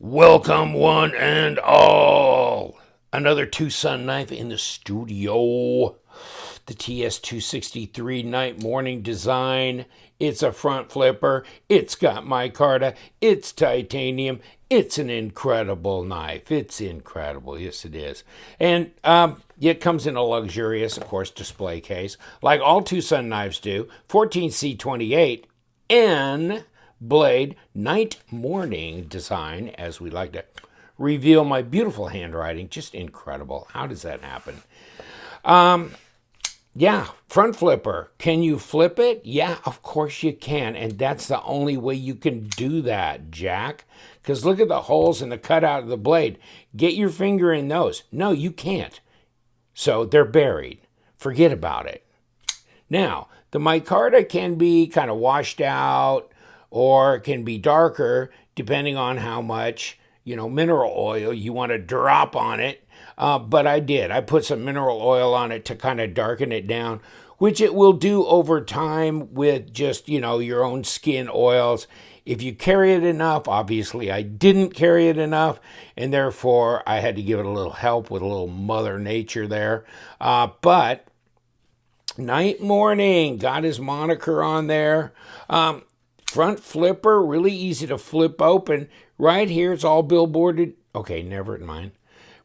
Welcome, one and all. Another TwoSun knife in the studio. The TS263 night morning design. It's a front flipper. It's got micarta. It's titanium. It's an incredible knife. It's incredible. Yes, it is. And it comes in a luxurious, of course, display case, like all TwoSun knives do. 14C28 N blade night morning design, as we like to reveal my beautiful handwriting. Just incredible. How does that happen? Yeah, front flipper. Can you flip it? Yeah, of course you can. And that's the only way you can do that, Jack. Because look at the holes in the cutout of the blade. Get your finger in those. No, you can't. So they're buried. Forget about it. Now, the micarta can be kind of washed out, or it can be darker depending on how much, mineral oil you want to drop on it. But I did. I put some mineral oil on it to kind of darken it down, which it will do over time with just, your own skin oils. If you carry it enough, obviously I didn't carry it enough, and therefore I had to give it a little help with a little Mother Nature there. But night morning, got his moniker on there. Front flipper, really easy to flip open. Right here, it's all billboarded. Okay, never mind.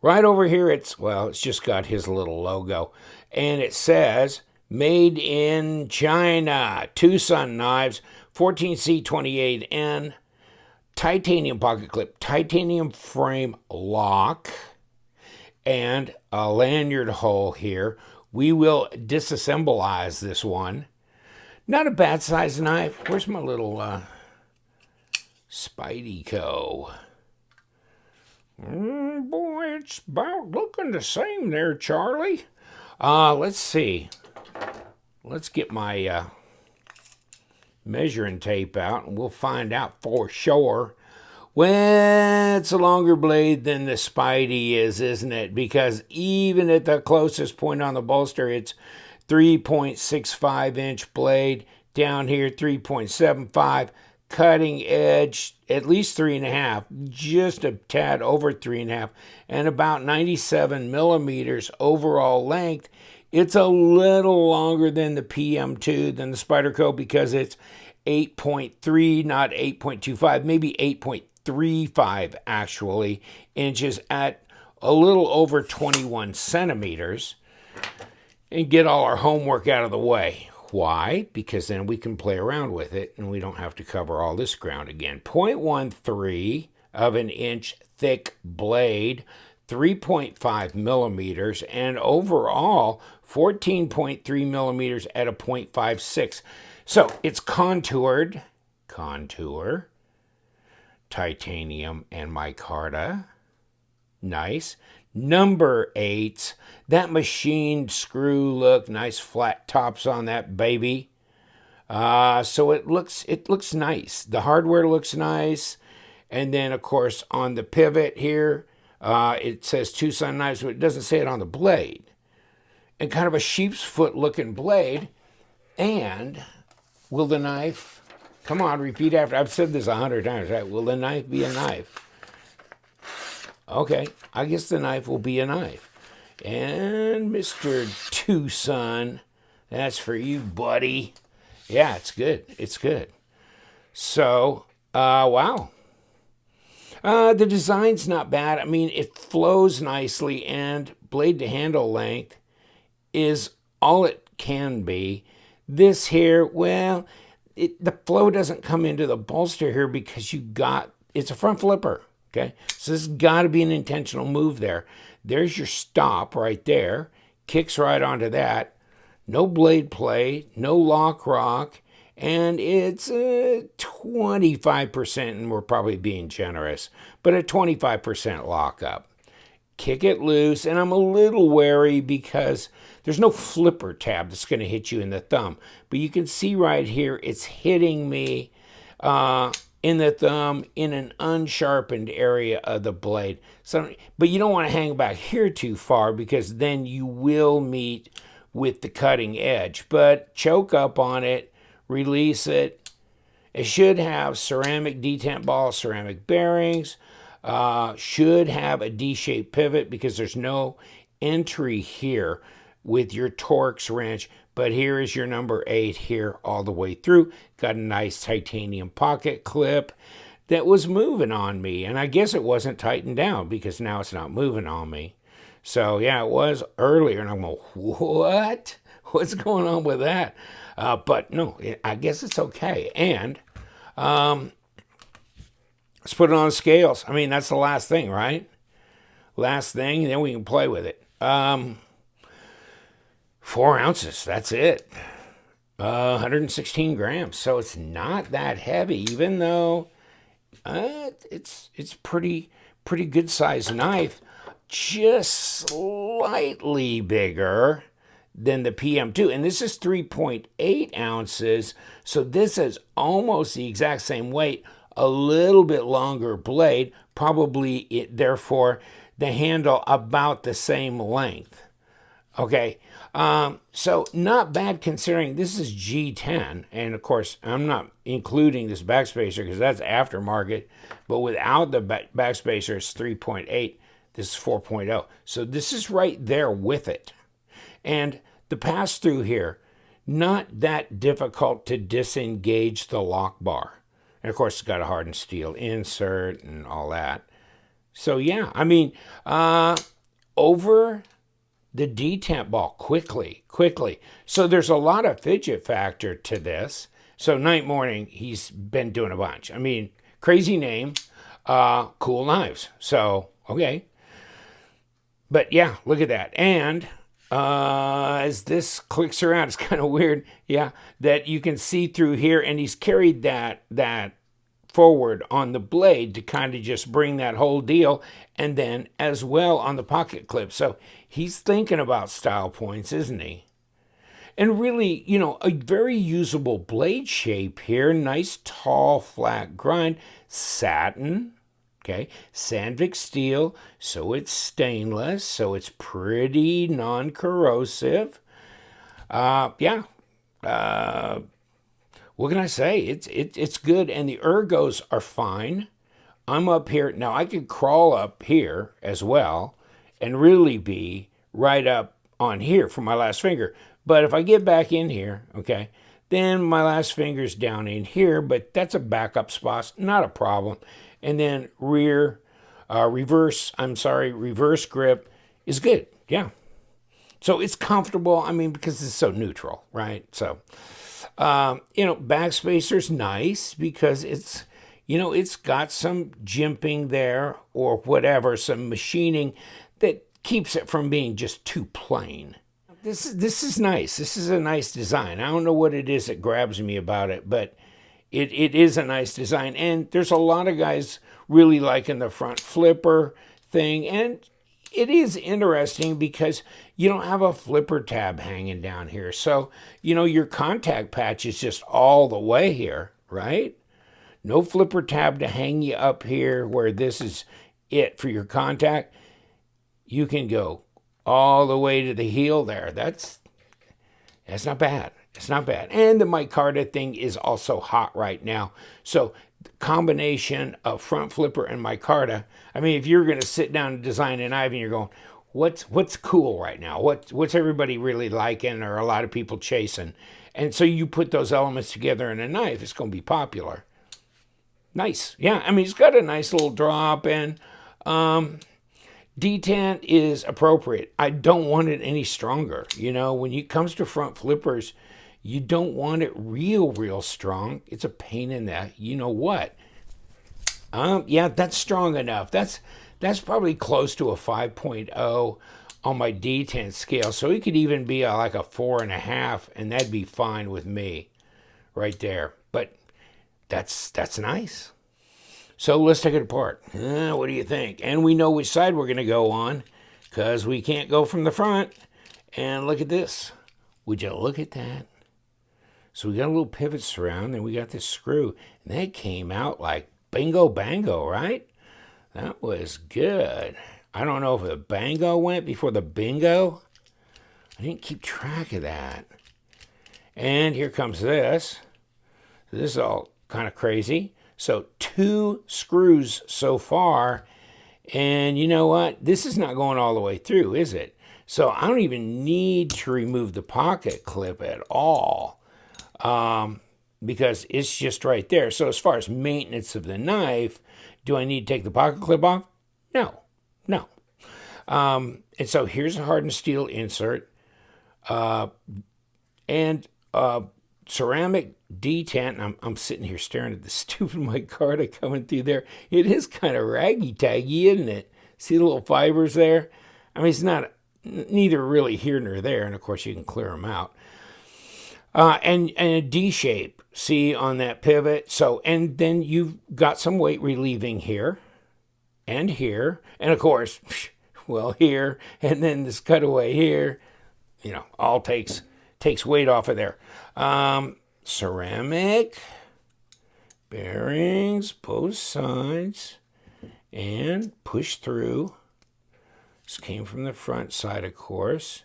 Right over here, it's just got his little logo. And it says, made in China. TwoSun knives, 14C28N. Titanium pocket clip, titanium frame lock, and a lanyard hole here. We will disassemblize this one. Not a bad size knife. Where's my little Spidey-Co? Boy, it's about looking the same there, Charlie. Let's see. Let's get my measuring tape out, and we'll find out for sure. Well, it's a longer blade than the Spidey is, isn't it? Because even at the closest point on the bolster, it's 3.65 inch blade. Down here, 3.75. Cutting edge, at least 3.5, just a tad over 3.5, and about 97 millimeters overall length. It's a little longer than the PM2, than the Spyderco, because it's 8.3, not 8.25, maybe 8.35 actually inches at a little over 21 centimeters. And get all our homework out of the way. Why? Because then we can play around with it and we don't have to cover all this ground again. 0.13 of an inch thick blade, 3.5 millimeters, and overall 14.3 millimeters at a 0.56. So it's contoured, contour, titanium and micarta. Nice. Number 8, that machined screw look, nice flat tops on that baby. So it looks nice. The hardware looks nice. And then, of course, on the pivot here, it says TwoSun knives, but it doesn't say it on the blade. And kind of a sheep's foot looking blade. And will the knife, come on, repeat after. I've said this 100 times, right? Will the knife be a knife? Okay, I guess the knife will be a knife. And Mr. TwoSun, that's for you, buddy. Yeah, it's good. It's good. So, wow. The design's not bad. I mean, it flows nicely, and blade to handle length is all it can be. This here, well, the flow doesn't come into the bolster here because it's a front flipper. Okay, so this has got to be an intentional move there. There's your stop right there. Kicks right onto that. No blade play, no lock rock, and it's 25%, and we're probably being generous, but a 25% lockup. Kick it loose, and I'm a little wary because there's no flipper tab that's going to hit you in the thumb. But you can see right here, it's hitting me in the thumb, in an unsharpened area of the blade. So, but you don't want to hang back here too far because then you will meet with the cutting edge. But choke up on it, release it. It should have ceramic detent ball, ceramic bearings, Should have a D-shaped pivot because there's no entry here with your Torx wrench. But here is your number 8 here all the way through. Got a nice titanium pocket clip that was moving on me. And I guess it wasn't tightened down because now it's not moving on me. So yeah, it was earlier. And I'm going, what? What's going on with that? But no, I guess it's okay. And let's put it on scales. I mean, that's the last thing, right? Last thing, and then we can play with it. 4 ounces, that's it. 116 grams, so it's not that heavy, even though it's pretty good sized knife. Just slightly bigger than the PM2, and this is 3.8 ounces, so this is almost the exact same weight, a little bit longer blade, probably therefore the handle about the same length. Okay, so not bad considering this is G10, and of course I'm not including this backspacer because that's aftermarket, but without the backspacer it's 3.8, this is 4.0, so this is right there with it. And the pass through here, not that difficult to disengage the lock bar, and of course it's got a hardened steel insert and all that. So yeah, I mean, over the detent ball quickly. So there's a lot of fidget factor to this. So Night Morning, he's been doing a bunch. I mean, crazy name, cool knives. So, okay. But yeah, look at that. And as this clicks around, it's kind of weird, yeah, that you can see through here, and he's carried that forward on the blade to kind of just bring that whole deal, and then as well on the pocket clip. So he's thinking about style points, isn't he? And really, you know, a very usable blade shape here. Nice tall flat grind, satin, okay, Sandvik steel, so it's stainless, so it's pretty non-corrosive. Yeah. What can I say? It's good, and the ergos are fine. I'm up here. Now, I could crawl up here as well and really be right up on here for my last finger. But if I get back in here, okay, then my last finger's down in here, but that's a backup spot, not a problem. And then reverse grip is good, yeah. So it's comfortable, I mean, because it's so neutral, right? So, you know, backspacer's nice because it's, you know, it's got some jimping there or whatever, some machining that keeps it from being just too plain. This is nice. This is a nice design. I don't know what it is that grabs me about it, but it is a nice design. And there's a lot of guys really liking the front flipper thing. And it is interesting because you don't have a flipper tab hanging down here. So, you know, your contact patch is just all the way here, right? No flipper tab to hang you up here where this is it for your contact. You can go all the way to the heel there. That's not bad. It's not bad. And the micarta thing is also hot right now. So the combination of front flipper and micarta, I mean, if you're going to sit down and design a knife and you're going, what's cool right now? What's everybody really liking or a lot of people chasing? And so you put those elements together in a knife, it's going to be popular. Nice. Yeah, I mean, it's got a nice little drop, and detent is appropriate. I don't want it any stronger. You know, when it comes to front flippers, you don't want it real strong. It's a pain in the, you know what? Yeah, that's strong enough. That's probably close to a 5.0 on my detent scale. So it could even be like a 4.5, and that'd be fine with me right there. But that's nice. So let's take it apart. What do you think? And we know which side we're going to go on because we can't go from the front. And look at this. Would you look at that? So we got a little pivot surround, and we got this screw. And that came out like bingo bango, right? That was good. I don't know if the bango went before the bingo. I didn't keep track of that. And here comes this. This is all kind of crazy. So 2 screws so far, And you know what? This is not going all the way through, is it? So I don't even need to remove the pocket clip at all, because it's just right there. So as far as maintenance of the knife, do I need to take the pocket clip off? No, no. And so here's a hardened steel insert, and ceramic detent. And I'm sitting here staring at the stupid micarta coming through there. It is kind of raggy-taggy, isn't it? See the little fibers there? I mean, it's not neither really here nor there, and of course you can clear them out. And a D shape, see, on that pivot. So, and then you've got some weight relieving here, and of course, well, here, and then this cutaway here, you know, all takes weight off of there. Ceramic bearings, both sides, and push through. This came from the front side, of course.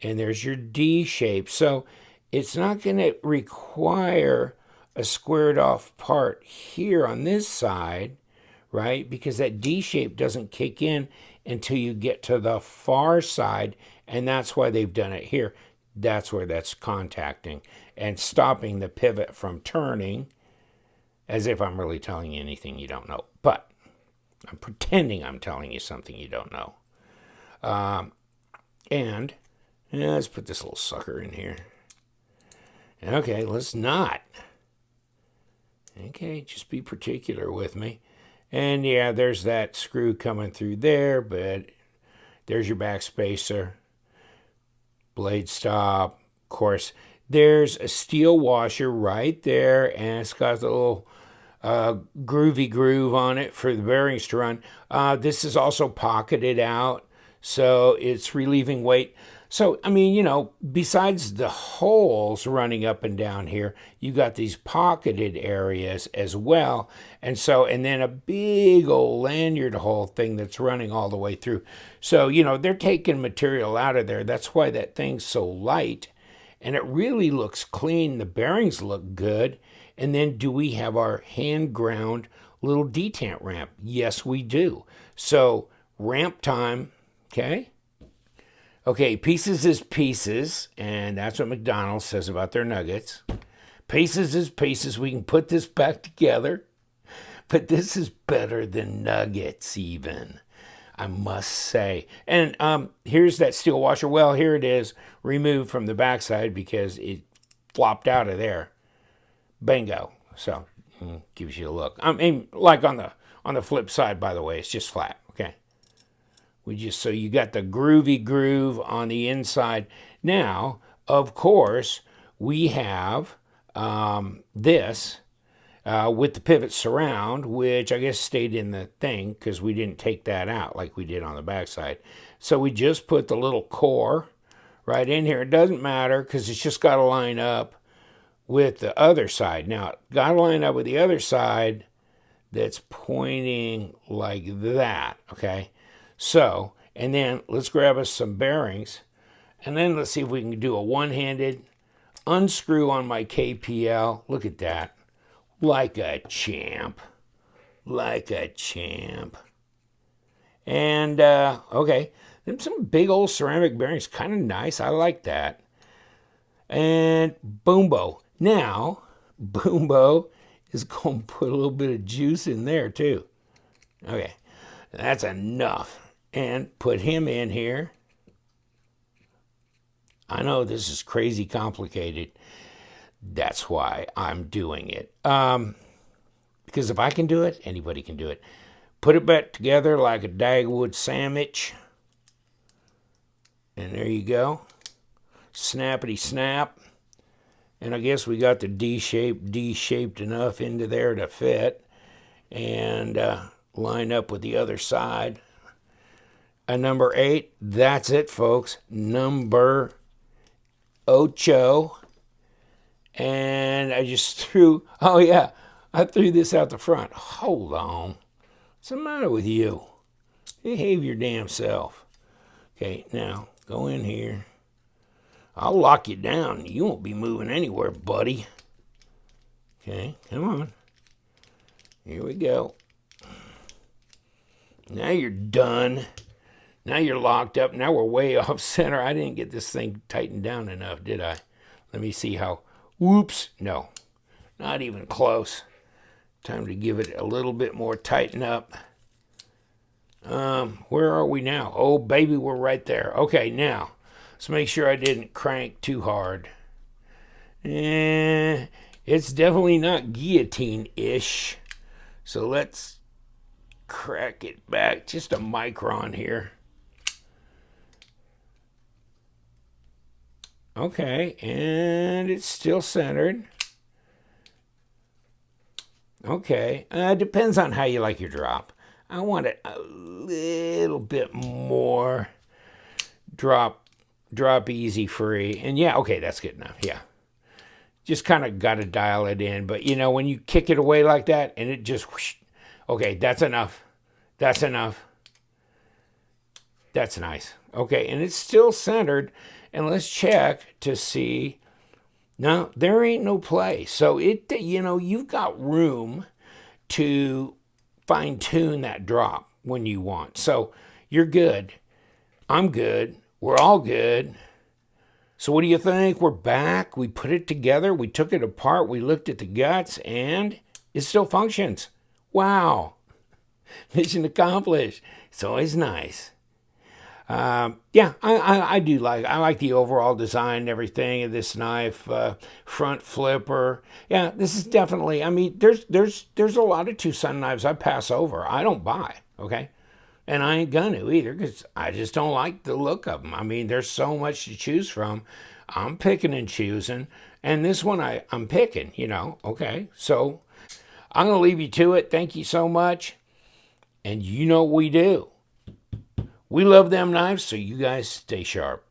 And there's your D shape. So it's not going to require a squared off part here on this side, right? Because that D shape doesn't kick in until you get to the far side. And that's why they've done it here. That's where that's contacting and stopping the pivot from turning, as if I'm really telling you anything you don't know. But I'm pretending I'm telling you something you don't know. And let's put this little sucker in here. Okay, let's not. Okay, just be particular with me. And yeah, there's that screw coming through there, but there's your back spacer. Blade stop. Of course, there's a steel washer right there, and it's got a little groovy groove on it for the bearings to run. This is also pocketed out, so it's relieving weight. So, I mean, you know, besides the holes running up and down here, you got these pocketed areas as well. And so, and then a big old lanyard hole thing that's running all the way through. So, you know, they're taking material out of there. That's why that thing's so light. And it really looks clean. The bearings look good. And then do we have our hand ground little detent ramp? Yes, we do. So, ramp time, okay? Okay, pieces is pieces, and that's what McDonald's says about their nuggets. Pieces is pieces. We can put this back together, but this is better than nuggets even, I must say. And here's that steel washer. Well, here it is, removed from the backside because it flopped out of there. Bingo. So, gives you a look. I mean, like on the flip side, by the way, it's just flat, okay? So you got the groovy groove on the inside. Now, of course, we have this with the pivot surround, which I guess stayed in the thing because we didn't take that out like we did on the backside. So we just put the little core right in here. It doesn't matter because it's just got to line up with the other side. Now, got to line up with the other side that's pointing like that, okay? So, and then let's grab us some bearings, and then let's see if we can do a one-handed unscrew on my KPL. Look at that. Like a champ. Like a champ. And, okay, then some big old ceramic bearings. Kind of nice. I like that. And Boombo. Now, Boombo is going to put a little bit of juice in there, too. Okay, that's enough. And put him in here. I know this is crazy complicated. That's why I'm doing it. Because if I can do it, anybody can do it. Put it back together like a Dagwood sandwich. And there you go. Snappity snap. And I guess we got the D-shaped enough into there to fit. And line up with the other side. A number 8, that's it, folks. Number 8. And I just threw, oh yeah, I threw this out the front. Hold on. What's the matter with you? Behave your damn self. Okay, now, go in here. I'll lock you down. You won't be moving anywhere, buddy. Okay, come on. Here we go. Now you're done. Now you're locked up. Now we're way off center. I didn't get this thing tightened down enough, did I? Let me see how. Whoops. No, not even close. Time to give it a little bit more tighten up. Where are we now? Oh, baby, we're right there. Okay, now, let's make sure I didn't crank too hard. It's definitely not guillotine-ish. So let's crack it back just a micron here. Okay, and it's still centered. Okay, depends on how you like your drop. I want it a little bit more drop easy free. And yeah, okay, that's good enough. Yeah. Just kind of got to dial it in. But you know, when you kick it away like that and it just whoosh, okay, that's enough. That's enough. That's nice. Okay, and it's still centered. And let's check to see. No, there ain't no play. So it, you know, you've got room to fine tune that drop when you want. So you're good. I'm good. We're all good. So what do you think? We're back. We put it together. We took it apart. We looked at the guts and it still functions. Wow. Mission accomplished. It's always nice. Yeah, I do like the overall design and everything of this knife. Front flipper. Yeah, this is definitely, I mean, there's a lot of TwoSun knives I pass over. I don't buy, okay? And I ain't gonna either because I just don't like the look of them. I mean, there's so much to choose from. I'm picking and choosing. And this one I'm picking, you know, okay? So I'm gonna leave you to it. Thank you so much. And you know what we do. We love them knives, so you guys stay sharp.